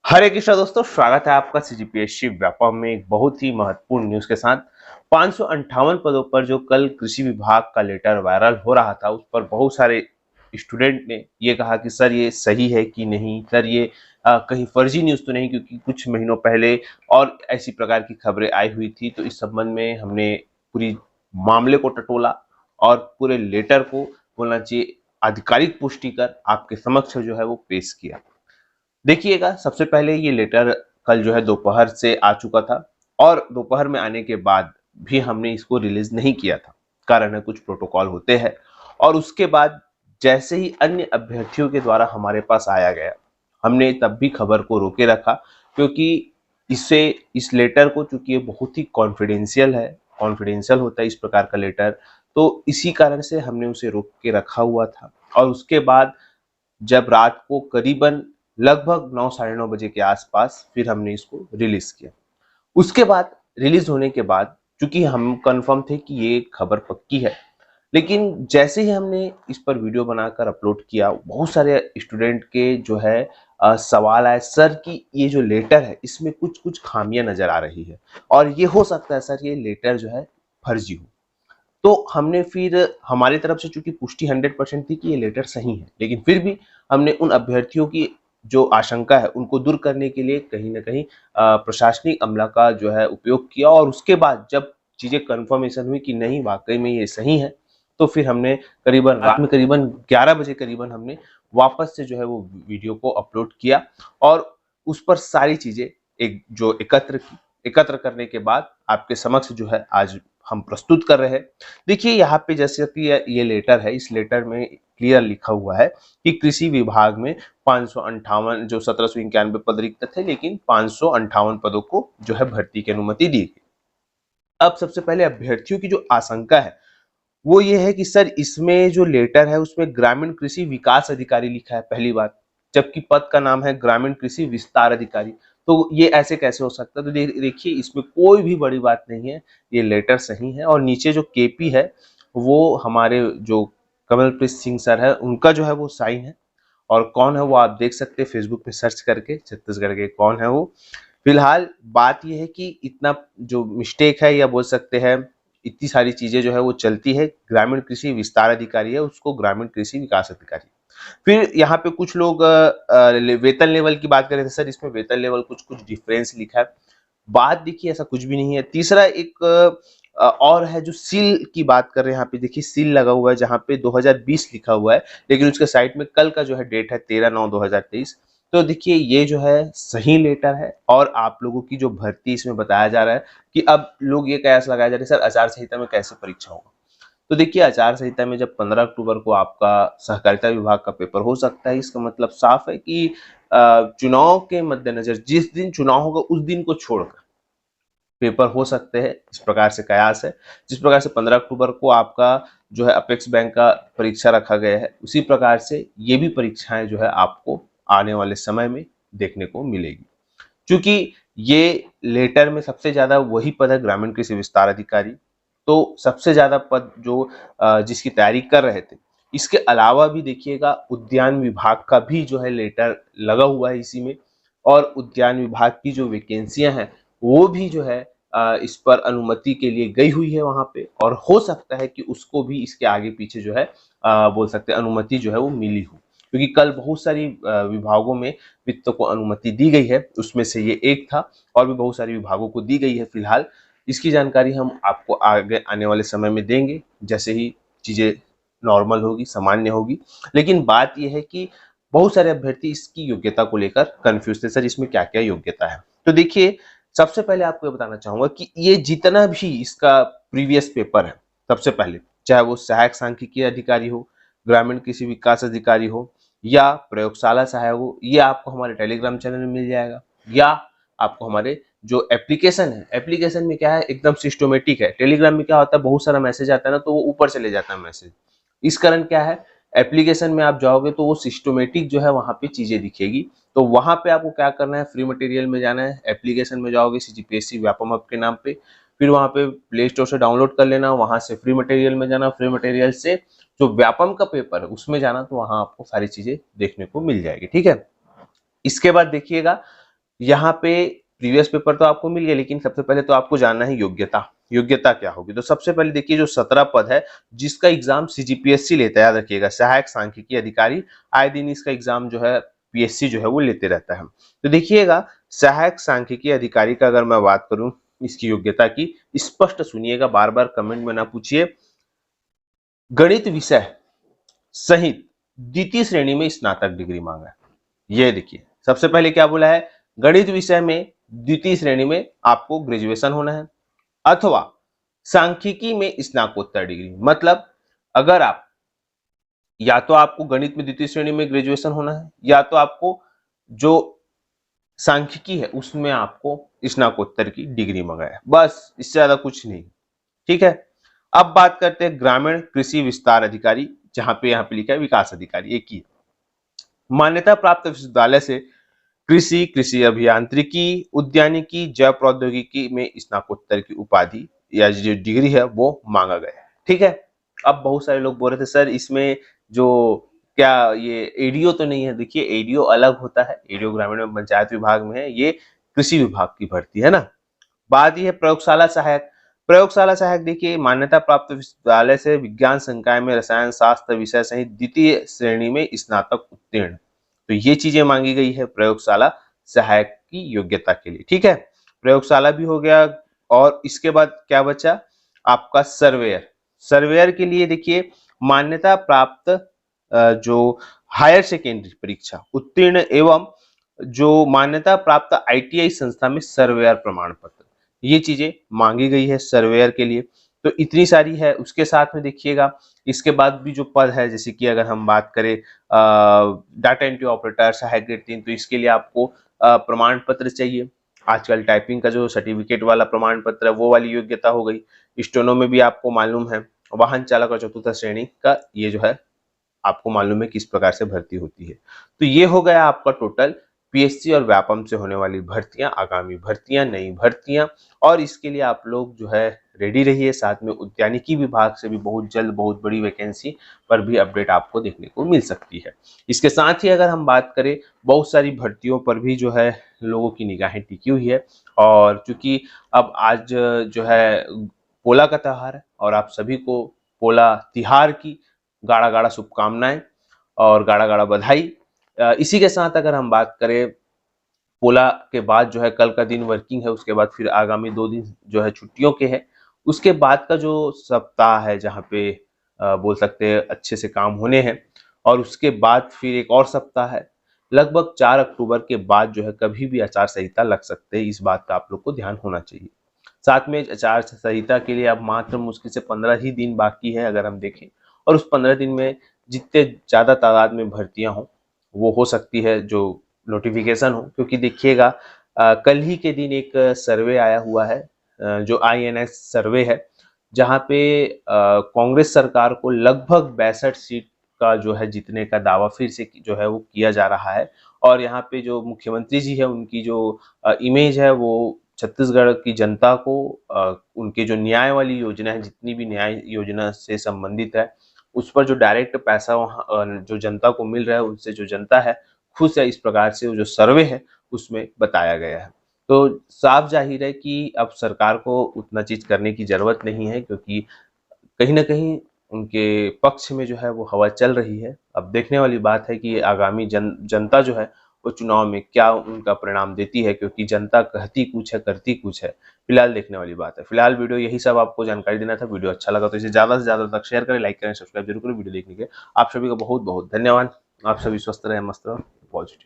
हरे कृष्णा दोस्तों, स्वागत है आपका सीजीपीएससी व्यापम में एक बहुत ही महत्वपूर्ण न्यूज के साथ। 558 पदों पर जो कल कृषि विभाग का लेटर वायरल हो रहा था, उस पर बहुत सारे स्टूडेंट ने ये कहा कि सर ये सही है कि नहीं, सर ये कहीं फर्जी न्यूज तो नहीं, क्योंकि कुछ महीनों पहले और ऐसी प्रकार की खबरें आई हुई थी। तो इस संबंध में हमने पूरी मामले को टटोला और पूरे लेटर को बोलना चाहिए आधिकारिक पुष्टि कर आपके समक्ष जो है वो पेश किया। देखिएगा, सबसे पहले ये लेटर कल जो है दोपहर से आ चुका था और दोपहर में आने के बाद भी हमने इसको रिलीज नहीं किया था। कारण है कुछ प्रोटोकॉल होते हैं। और उसके बाद जैसे ही अन्य अभ्यर्थियों के द्वारा हमारे पास आया गया, हमने तब भी खबर को रोके रखा, क्योंकि इससे इस लेटर को, चूंकि ये बहुत ही कॉन्फिडेंशियल होता है इस प्रकार का लेटर, तो इसी कारण से हमने उसे रोक के रखा हुआ था। और उसके बाद जब रात को करीबन लगभग 9 साढ़े 9 बजे के आसपास फिर हमने इसको रिलीज किया। उसके बाद रिलीज होने के बाद चूंकि हम कंफर्म थे कि ये खबर पक्की है, लेकिन जैसे ही हमने इस पर वीडियो बनाकर अपलोड किया, बहुत सारे स्टूडेंट के जो है सवाल आए, सर कि ये जो लेटर है इसमें कुछ कुछ खामियां नजर आ रही है और ये हो सकता है सर ये लेटर जो है फर्जी हो। तो हमने फिर हमारी तरफ से चूंकि पुष्टि 100% थी कि ये लेटर सही है, लेकिन फिर भी हमने उन अभ्यर्थियों की जो आशंका है उनको दूर करने के लिए कहीं ना कहीं प्रशासनिक अमला का जो है उपयोग किया। और उसके बाद जब चीजें कंफर्मेशन हुई कि नहीं वाकई में ये सही है, तो फिर हमने करीबन रात में करीबन 11 बजे करीबन हमने वापस से जो है वो वीडियो को अपलोड किया और उस पर सारी चीजें एक जो एकत्र करने के बाद आपके समक्ष जो है आज हम प्रस्तुत कर रहे हैं। देखिए यहाँ पे जैसे कि ये लेटर है, इस लेटर में क्लियर लिखा हुआ है कि कृषि विभाग में 558 जो 1791 पद रिक्त थे, लेकिन 558 पदों को जो है भर्ती की अनुमति दी गई। अब सबसे पहले अभ्यर्थियों की जो आशंका है वो ये है कि सर इसमें जो लेटर है उसमें ग्रामीण कृषि विकास अधिकारी लिखा है, पहली बात, जबकि पद का नाम है ग्रामीण कृषि विस्तार अधिकारी। तो ये ऐसे कैसे हो सकता है? तो देखिए, इसमें कोई भी बड़ी बात नहीं है, ये लेटर सही है। और नीचे जो केपी है वो हमारे जो कमलप्रीत सिंह सर है, उनका जो है वो साइन है। और कौन है वो आप देख सकते हैं फेसबुक पे सर्च करके, छत्तीसगढ़ के कौन है वो। फिलहाल बात यह है कि इतना जो मिस्टेक है, या बोल सकते हैं इतनी सारी चीजें जो है वो चलती है, ग्रामीण कृषि विस्तार अधिकारी है उसको ग्रामीण कृषि विकास अधिकारी। फिर यहाँ पे कुछ लोग वेतन लेवल की बात कर रहे थे, सर इसमें वेतन लेवल कुछ कुछ डिफरेंस लिखा है। बात देखिए ऐसा कुछ भी नहीं है। तीसरा एक और है जो सील की बात कर रहे हैं, यहाँ पे देखिए सील लगा हुआ है जहाँ पे 2020 लिखा हुआ है, लेकिन उसके साइड में कल का जो है डेट है 13/9/2023। तो देखिए ये जो है सही लेटर है। और आप लोगों की जो भर्ती इसमें बताया जा रहा है कि अब लोग ये कयास लगाया जा रहा है सर आचार संहिता में कैसे परीक्षा होगा। तो देखिए आचार संहिता में जब 15 अक्टूबर को आपका सहकारिता विभाग का पेपर हो सकता है, इसका मतलब साफ है कि चुनाव के मद्देनजर जिस दिन चुनाव होगा उस दिन को छोड़कर पेपर हो सकते हैं, इस प्रकार से कयास है। जिस प्रकार से 15 अक्टूबर को आपका जो है अपेक्स बैंक का परीक्षा रखा गया है, उसी प्रकार से ये भी परीक्षाएं जो है आपको आने वाले समय में देखने को मिलेगी। क्योंकि ये लेटर में सबसे ज्यादा वही पद है ग्रामीण कृषि विस्तार अधिकारी, तो सबसे ज्यादा पद जो जिसकी तैयारी कर रहे थे। इसके अलावा भी देखिएगा उद्यान विभाग का भी जो है लेटर लगा हुआ है इसी में। और उद्यान विभाग की जो वैकेंसियां हैं वो भी जो है इस पर अनुमति के लिए गई हुई है वहां पे, और हो सकता है कि उसको भी इसके आगे पीछे जो है बोल सकते हैं अनुमति जो है वो मिली हो, क्योंकि कल बहुत सारी विभागों में वित्त को अनुमति दी गई है, उसमें से ये एक था। और भी बहुत सारे विभागों को दी गई है। फिलहाल इसकी जानकारी हम आपको आगे आने वाले समय में देंगे, जैसे ही चीजें नॉर्मल होगी, सामान्य होगी। लेकिन बात यह है कि बहुत सारे अभ्यर्थी इसकी योग्यता को लेकर कंफ्यूज थे, सर इसमें क्या क्या योग्यता है। तो देखिए, सबसे पहले आपको ये बताना चाहूंगा कि ये जितना भी इसका प्रीवियस पेपर है, सबसे पहले चाहे वो सहायक सांख्यिकी अधिकारी हो, ग्रामीण कृषि विकास अधिकारी हो, या प्रयोगशाला सहायक हो, ये आपको हमारे टेलीग्राम चैनल में मिल जाएगा। या आपको हमारे जो एप्लीकेशन है, एप्लीकेशन में क्या है एकदम सिस्टमेटिक है। टेलीग्राम में क्या होता है बहुत सारा मैसेज आता है ना, तो वो ऊपर चले जाता है मैसेज। इस कारण क्या है, एप्लीकेशन में आप जाओगे तो वो सिस्टमेटिक जो है वहां पे चीजें दिखेगी। तो वहां पे आपको क्या करना है, फ्री मटेरियल में जाना है, एप्लीकेशन में जाओगे सीजीपीएससी व्यापम हब के नाम पे, फिर वहां पे प्ले स्टोर से डाउनलोड कर लेना, वहां से फ्री मटेरियल में जाना, फ्री मटेरियल से जो व्यापम का पेपर है उसमें जाना, तो वहां आपको सारी चीजें देखने को मिल जाएगी। ठीक है। इसके बाद देखिएगा यहाँ पे प्रीवियस पेपर तो आपको मिल गया, लेकिन सबसे पहले तो आपको जानना है योग्यता। योग्यता क्या होगी? तो सबसे पहले देखिए, जो 17 पद है जिसका एग्जाम सीजीपीएससी लेता है, याद रखिएगा, सहायक सांख्यिकी अधिकारी, आए दिन इसका एग्जाम जो है पीएससी जो है वो लेते रहता है। तो देखिएगा, सहायक सांख्यिकी अधिकारी का अगर मैं बात करूं इसकी योग्यता की, स्पष्ट सुनिएगा, बार बार कमेंट में ना पूछिए। गणित विषय सहित द्वितीय श्रेणी में स्नातक डिग्री मांगा है। ये देखिए, सबसे पहले क्या बोला है, गणित विषय में द्वितीय श्रेणी में आपको ग्रेजुएशन होना है, अथवा सांख्यिकी में स्नातकोत्तर डिग्री। मतलब अगर आप, या तो आपको गणित में द्वितीय श्रेणी में ग्रेजुएशन होना है, या तो आपको जो सांख्यिकी है उसमें आपको स्नातकोत्तर की डिग्री मंगाया, बस इससे ज्यादा कुछ नहीं। ठीक है। अब बात करते हैं ग्रामीण कृषि विस्तार अधिकारी, जहां पे यहाँ पे लिखा है विकास अधिकारी, एक ही मान्यता प्राप्त विश्वविद्यालय से कृषि, कृषि अभियांत्रिकी, उद्यानिकी, जैव प्रौद्योगिकी में स्नातकोत्तर की उपाधि या जो डिग्री है वो मांगा गया है। ठीक है। अब बहुत सारे लोग बोल रहे थे सर इसमें जो क्या ये एडीओ तो नहीं है? देखिए, एडीओ अलग होता है, एडीओ ग्रामीण में पंचायत विभाग में है, ये कृषि विभाग की भर्ती है ना। बात यह है प्रयोगशाला सहायक। प्रयोगशाला सहायक देखिए, मान्यता प्राप्त विश्वविद्यालय से विज्ञान संकाय में रसायन शास्त्र विषय सहित द्वितीय श्रेणी में स्नातक उत्तीर्ण, तो ये चीजें मांगी गई है प्रयोगशाला सहायक की योग्यता के लिए। ठीक है, प्रयोगशाला भी हो गया। और इसके बाद क्या बचा आपका सर्वेयर। सर्वेयर के लिए देखिए, मान्यता प्राप्त जो हायर सेकेंडरी परीक्षा उत्तीर्ण एवं जो मान्यता प्राप्त आईटीआई संस्था में सर्वेयर प्रमाण पत्र, ये चीजें मांगी गई है सर्वेयर के लिए। तो इतनी सारी है। उसके साथ में देखिएगा, इसके बाद भी जो पद है, जैसे कि अगर हम बात करें डाटा एंट्री ऑपरेटर सहायक ग्रेड 3, तो इसके लिए आपको प्रमाण पत्र चाहिए। आजकल टाइपिंग का जो सर्टिफिकेट वाला प्रमाण पत्र है वो वाली योग्यता हो गई। स्टेनो में भी आपको मालूम है, वाहन चालक और चतुर्थ श्रेणी का ये जो है आपको मालूम है किस प्रकार से भर्ती होती है। तो ये हो गया आपका टोटल पीएससी और व्यापम से होने वाली भर्तियां, आगामी भर्तियां, नई भर्तियां। और इसके लिए आप लोग जो है रेडी रहिए। साथ में उद्यानिकी विभाग से भी बहुत जल्द बहुत बड़ी वैकेंसी पर भी अपडेट आपको देखने को मिल सकती है। इसके साथ ही अगर हम बात करें, बहुत सारी भर्तियों पर भी जो है लोगों की निगाहें टिकी हुई है। और चूंकि अब आज जो है पोला का त्योहार है, और आप सभी को पोला तिहार की गाढ़ा गाढ़ा शुभकामनाएं और गाढ़ा गाढ़ा बधाई। इसी के साथ अगर हम बात करें, पोला के बाद जो है कल का दिन वर्किंग है, उसके बाद फिर आगामी 2 दिन जो है छुट्टियों के हैं। उसके बाद का जो सप्ताह है जहाँ पे बोल सकते हैं अच्छे से काम होने हैं, और उसके बाद फिर एक और सप्ताह है। लगभग 4 अक्टूबर के बाद जो है कभी भी आचार संहिता लग सकते हैं, इस बात का आप लोग को ध्यान होना चाहिए। साथ में आचार संहिता के लिए अब मात्र मुश्किल से 15 ही दिन बाकी है अगर हम देखें, और उस 15 दिन में जितने ज़्यादा तादाद में भर्तियां हों वो हो सकती है जो नोटिफिकेशन हो। क्योंकि देखिएगा, कल ही के दिन एक सर्वे आया हुआ है, जो आईएनएस सर्वे है, जहाँ पे कांग्रेस सरकार को लगभग 62 सीट का जो है जीतने का दावा फिर से जो है वो किया जा रहा है। और यहाँ पे जो मुख्यमंत्री जी है उनकी जो इमेज है वो छत्तीसगढ़ की जनता को उनके जो न्याय वाली योजना है, जितनी भी न्याय योजना से संबंधित है, उस पर जो डायरेक्ट पैसा जो जनता को मिल रहा है, उससे जो जनता है खुश है, इस प्रकार से वो जो सर्वे है उसमें बताया गया है। तो साफ जाहिर है कि अब सरकार को उतना चीज करने की जरूरत नहीं है, क्योंकि कहीं ना कहीं उनके पक्ष में जो है वो हवा चल रही है। अब देखने वाली बात है कि आगामी जनता जो है वो चुनाव में क्या उनका परिणाम देती है, क्योंकि जनता कहती कुछ है करती कुछ है। फिलहाल देखने वाली बात है। फिलहाल वीडियो यही सब आपको जानकारी देना था। वीडियो अच्छा लगा तो इसे ज्यादा से ज्यादा तक शेयर करें, लाइक करें, सब्सक्राइब जरूर करें। वीडियो देखने के आप सभी का बहुत बहुत धन्यवाद। आप सभी स्वस्थ रहे, मस्त रहे, पॉजिटिव।